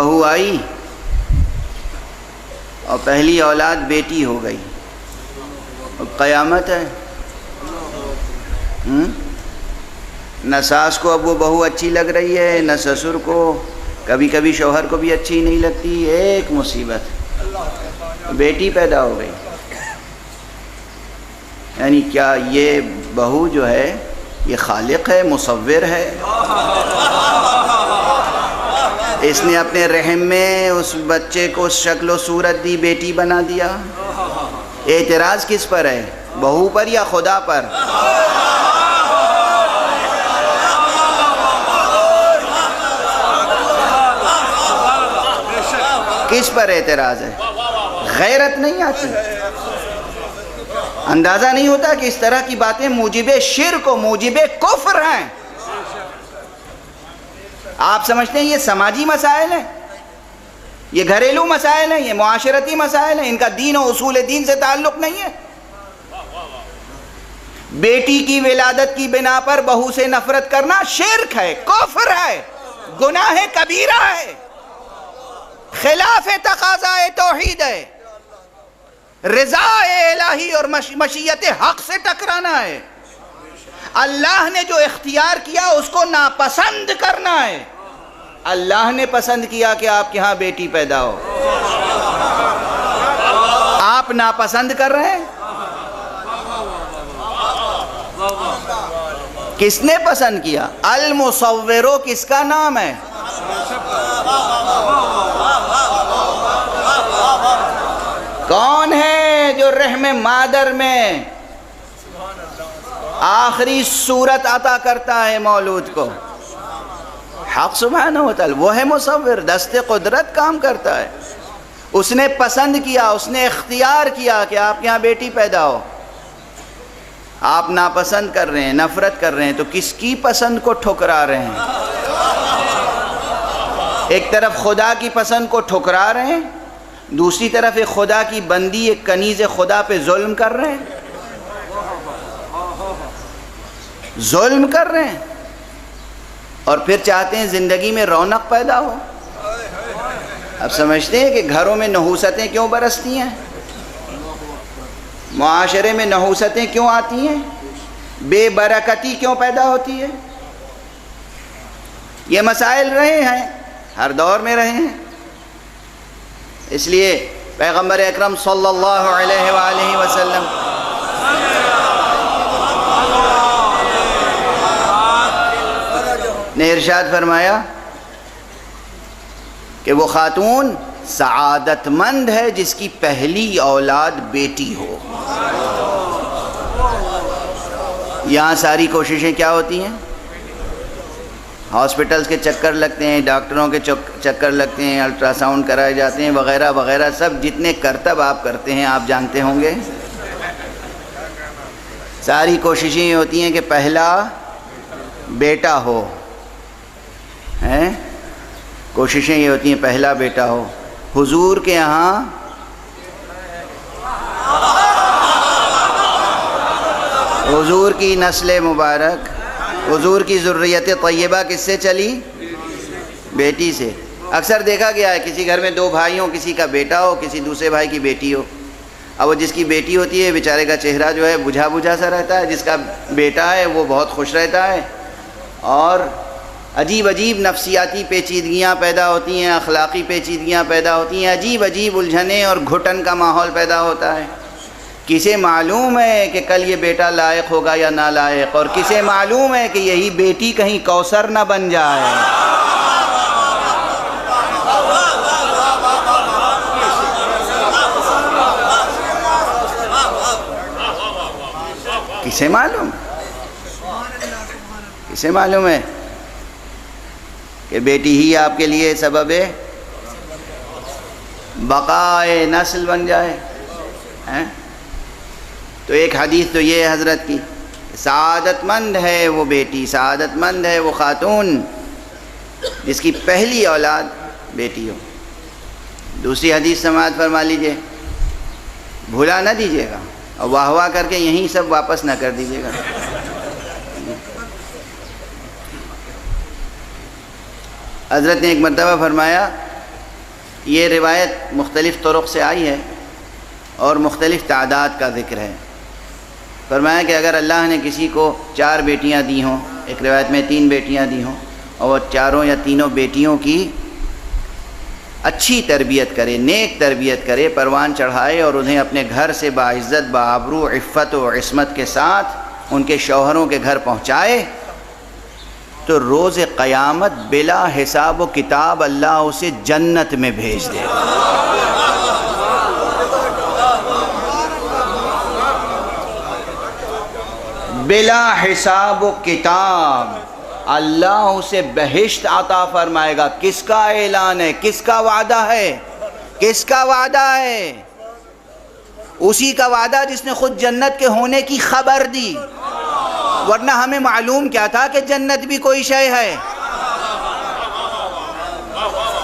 بہو آئی اور پہلی اولاد بیٹی ہو گئی، قیامت ہے۔ نہ ساس کو اب وہ بہو اچھی لگ رہی ہے، نہ سسر کو، کبھی کبھی شوہر کو بھی اچھی نہیں لگتی، ایک مصیبت، بیٹی پیدا ہو گئی۔ یعنی کیا یہ بہو جو ہے یہ خالق ہے، مصور ہے؟ اس نے اپنے رحم میں اس بچے کو شکل و صورت دی، بیٹی بنا دیا۔ اعتراض کس پر ہے، بہو پر یا خدا پر؟ کس پر اعتراض ہے؟ غیرت نہیں آتی، اندازہ نہیں ہوتا کہ اس طرح کی باتیں موجب شرک و موجب کفر ہیں۔ آپ سمجھتے ہیں یہ سماجی مسائل ہیں، یہ گھریلو مسائل ہیں، یہ معاشرتی مسائل ہیں، ان کا دین و اصول دین سے تعلق نہیں ہے۔ بیٹی کی ولادت کی بنا پر بہو سے نفرت کرنا شرک ہے، کفر ہے، گناہ کبیرہ ہے، خلاف تقاضا توحید ہے، رضا الہی اور مشیت حق سے ٹکرانا ہے۔ اللہ نے جو اختیار کیا اس کو ناپسند کرنا ہے۔ اللہ نے پسند کیا کہ آپ کے ہاں بیٹی پیدا ہو، آپ ناپسند کر رہے ہیں۔ کس نے پسند کیا؟ المصورو کس کا نام ہے؟ کون ہے جو رحم مادر میں آخری صورت عطا کرتا ہے مولود کو؟ حق سبحانہ و تعالی، وہ ہے مصور، دست قدرت کام کرتا ہے۔ اس نے پسند کیا، اس نے اختیار کیا کہ آپ کے یہاں بیٹی پیدا ہو۔ آپ ناپسند کر رہے ہیں، نفرت کر رہے ہیں، تو کس کی پسند کو ٹھکرا رہے ہیں؟ ایک طرف خدا کی پسند کو ٹھکرا رہے ہیں، دوسری طرف ایک خدا کی بندی، ایک کنیز خدا پہ ظلم کر رہے ہیں، ظلم کر رہے ہیں، اور پھر چاہتے ہیں زندگی میں رونق پیدا ہو۔ اب سمجھتے ہیں کہ گھروں میں نحوستیں کیوں برستی ہیں، معاشرے میں نحوستیں کیوں آتی ہیں، بے برکتی کیوں پیدا ہوتی ہے؟ یہ مسائل رہے ہیں، ہر دور میں رہے ہیں۔ اس لیے پیغمبر اکرم صلی اللہ علیہ وآلہ وسلم نے ارشاد فرمایا کہ وہ خاتون سعادت مند ہے جس کی پہلی اولاد بیٹی ہو۔ یہاں ساری کوششیں کیا ہوتی ہیں؟ ہاسپٹلز کے چکر لگتے ہیں، ڈاکٹروں کے چکر لگتے ہیں، الٹرا ساؤنڈ کرائے جاتے ہیں، وغیرہ وغیرہ، سب جتنے کرتب آپ کرتے ہیں آپ جانتے ہوں گے۔ ساری کوششیں یہ ہوتی ہیں کہ پہلا بیٹا ہو، کوششیں یہ ہوتی ہیں پہلا بیٹا ہو۔ حضور کے یہاں حضور کی نسل مبارک، حضور کی ذریت طیبہ کس سے چلی؟ بیٹی سے۔ اکثر دیکھا گیا ہے کسی گھر میں دو بھائی ہوں، کسی کا بیٹا ہو، کسی دوسرے بھائی کی بیٹی ہو۔ اب وہ جس کی بیٹی ہوتی ہے بیچارے کا چہرہ جو ہے بجھا بجھا سا رہتا ہے، جس کا بیٹا ہے وہ بہت خوش رہتا ہے، اور عجیب عجیب نفسیاتی پیچیدگیاں پیدا ہوتی ہیں، اخلاقی پیچیدگیاں پیدا ہوتی ہیں، عجیب عجیب الجھنیں اور گھٹن کا ماحول پیدا ہوتا ہے۔ کسے معلوم ہے کہ کل یہ بیٹا لائق ہوگا یا نالائق، اور کسے معلوم ہے کہ یہی بیٹی کہیں کوثر نہ بن جائے۔ کسے معلوم؟ کسے معلوم ہے کہ بیٹی ہی آپ کے لیے سبب بقائے نسل بن جائے؟ تو ایک حدیث تو یہ ہے حضرت کی، سعادت مند ہے وہ بیٹی، سعادت مند ہے وہ خاتون جس کی پہلی اولاد بیٹی ہو۔ دوسری حدیث سماعت فرما لیجئے، بھلا نہ دیجیے گا، اور واہ واہ کر کے یہیں سب واپس نہ کر دیجیے گا۔ حضرت نے ایک مرتبہ فرمایا یہ روایت مختلف طرق سے آئی ہے اور مختلف تعداد کا ذکر ہے۔ فرمایا کہ اگر اللہ نے کسی کو 4 بیٹیاں دی ہوں، ایک روایت میں 3 بیٹیاں دی ہوں، اور چاروں یا تینوں بیٹیوں کی اچھی تربیت کرے، نیک تربیت کرے، پروان چڑھائے اور انہیں اپنے گھر سے باعزت، بآبرو، عفت و عصمت کے ساتھ ان کے شوہروں کے گھر پہنچائے، تو روز قیامت بلا حساب و کتاب اللہ اسے جنت میں بھیج دے گا۔ بلا حساب و کتاب اللہ اسے بہشت عطا فرمائے گا۔ کس کا اعلان ہے؟ کس کا وعدہ ہے؟ کس کا وعدہ ہے؟ اسی کا وعدہ جس نے خود جنت کے ہونے کی خبر دی، ورنہ ہمیں معلوم کیا تھا کہ جنت بھی کوئی شے ہے؟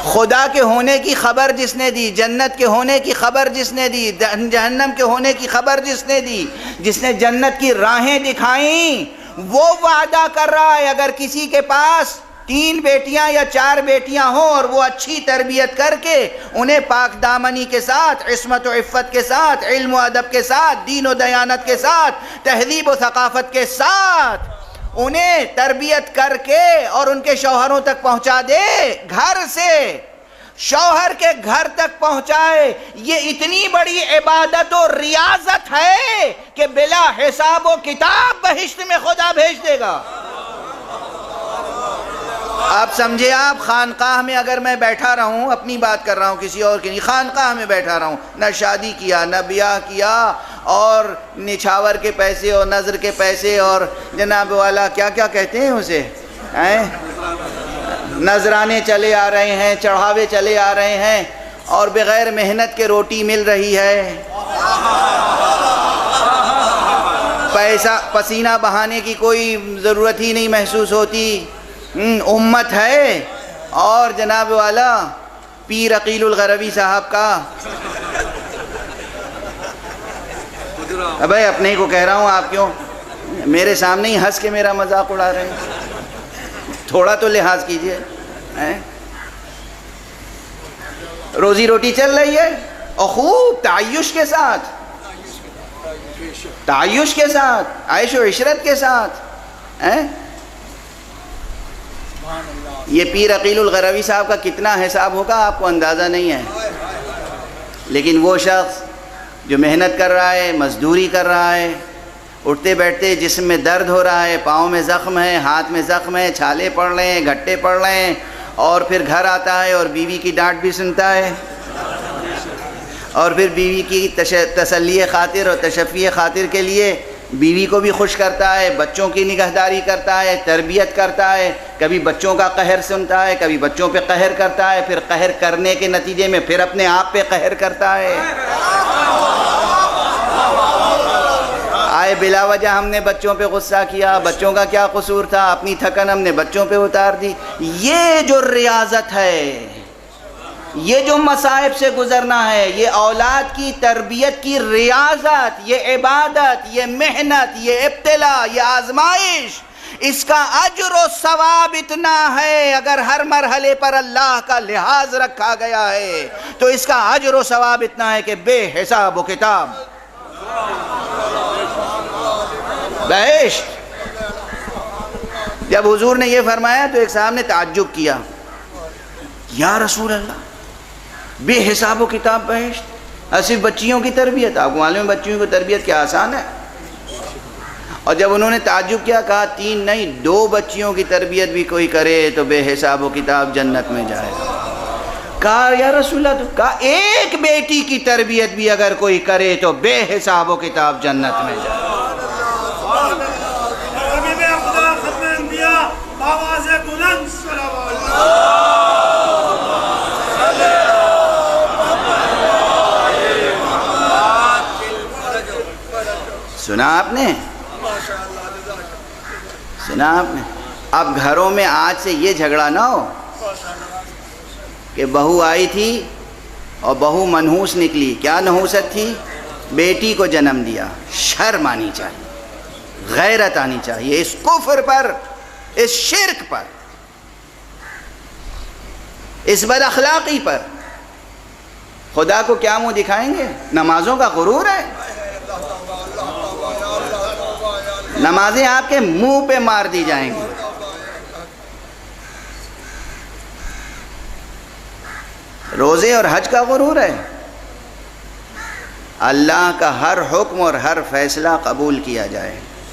خدا کے ہونے کی خبر جس نے دی، جنت کے ہونے کی خبر جس نے دی، جہنم کے ہونے کی خبر جس نے دی، جس نے جنت کی راہیں دکھائیں، وہ وعدہ کر رہا ہے اگر کسی کے پاس 3 بیٹیاں یا 4 بیٹیاں ہوں اور وہ اچھی تربیت کر کے انہیں پاک دامنی کے ساتھ، عصمت و عفت کے ساتھ، علم و ادب کے ساتھ، دین و دیانت کے ساتھ، تہذیب و ثقافت کے ساتھ انہیں تربیت کر کے اور ان کے شوہروں تک پہنچا دے، گھر سے شوہر کے گھر تک پہنچائے، یہ اتنی بڑی عبادت و ریاضت ہے کہ بلا حساب و کتاب بہشت میں خدا بھیج دے گا۔ آپ سمجھے، آپ خانقاہ میں اگر میں بیٹھا رہوں، اپنی بات کر رہا ہوں کسی اور کی نہیں، خانقاہ میں بیٹھا رہا ہوں، نہ شادی کیا نہ بیاہ کیا، اور نچھاور کے پیسے اور نظر کے پیسے اور جناب والا کیا کیا کہتے ہیں اسے، نذرانے چلے آ رہے ہیں، چڑھاوے چلے آ رہے ہیں، اور بغیر محنت کے روٹی مل رہی ہے، پیسہ پسینہ بہانے کی کوئی ضرورت ہی نہیں محسوس ہوتی، امت ہے، اور جناب والا پیر عقیل الغروی صاحب کا، ابے اپنے ہی کو کہہ رہا ہوں، آپ کیوں میرے سامنے ہی ہنس کے میرا مذاق اڑا رہے ہیں؟ تھوڑا تو لحاظ کیجئے۔ روزی روٹی چل رہی ہے اور خوب تعیش کے ساتھ، تعیش کے ساتھ، عیش و عشرت کے ساتھ۔ یہ پیر عقیل الغروی صاحب کا کتنا حساب ہوگا آپ کو اندازہ نہیں ہے، لیکن وہ شخص جو محنت کر رہا ہے، مزدوری کر رہا ہے، اٹھتے بیٹھتے جسم میں درد ہو رہا ہے، پاؤں میں زخم ہے، ہاتھ میں زخم ہے، چھالے پڑ رہے ہیں، گھٹے پڑ رہے ہیں، اور پھر گھر آتا ہے اور بیوی کی ڈانٹ بھی سنتا ہے، اور پھر بیوی کی تسلی خاطر اور تشفی خاطر کے لیے بیوی کو بھی خوش کرتا ہے، بچوں کی نگہداری کرتا ہے، تربیت کرتا ہے، کبھی بچوں کا قہر سنتا ہے، کبھی بچوں پہ قہر کرتا ہے، پھر قہر کرنے کے نتیجے میں پھر اپنے آپ پہ قہر کرتا ہے۔ آئے بلا وجہ ہم نے بچوں پہ غصہ کیا، بچوں کا کیا قصور تھا، اپنی تھکن ہم نے بچوں پہ اتار دی۔ یہ جو ریاضت ہے، یہ جو مصائب سے گزرنا ہے، یہ اولاد کی تربیت کی ریاضت، یہ عبادت، یہ محنت، یہ ابتلا، یہ آزمائش، اس کا اجر و ثواب اتنا ہے، اگر ہر مرحلے پر اللہ کا لحاظ رکھا گیا ہے تو اس کا اجر و ثواب اتنا ہے کہ بے حساب و کتاب۔ بہشت، جب حضور نے یہ فرمایا تو ایک صاحب نے تعجب کیا، یا رسول اللہ، بے حساب و کتاب بہشت، صرف بچیوں کی تربیت؟ آپ کو معلوم ہے بچیوں کی تربیت کیا آسان ہے؟ اور جب انہوں نے تعجب کیا، کہا 3 نہیں 2 بچیوں کی تربیت بھی کوئی کرے تو بے حساب و کتاب جنت میں جائے گا۔ کہا یا رسول اللہ، کہا 1 بیٹی کی تربیت بھی اگر کوئی کرے تو بے حساب و کتاب جنت میں جائے گا۔ سنا آپ نے؟ سنا آپ نے؟ اب گھروں میں آج سے یہ جھگڑا نہ ہو کہ بہو آئی تھی اور بہو منحوس نکلی۔ کیا نحوست تھی؟ بیٹی کو جنم دیا۔ شرم آنی چاہیے، غیرت آنی چاہیے اس کفر پر، اس شرک پر، اس بد اخلاقی پر۔ خدا کو کیا منہ دکھائیں گے؟ نمازوں کا غرور ہے، نمازیں آپ کے منہ پہ مار دی جائیں گی۔ روزے اور حج کا غرور ہے، اللہ کا ہر حکم اور ہر فیصلہ قبول کیا جائے۔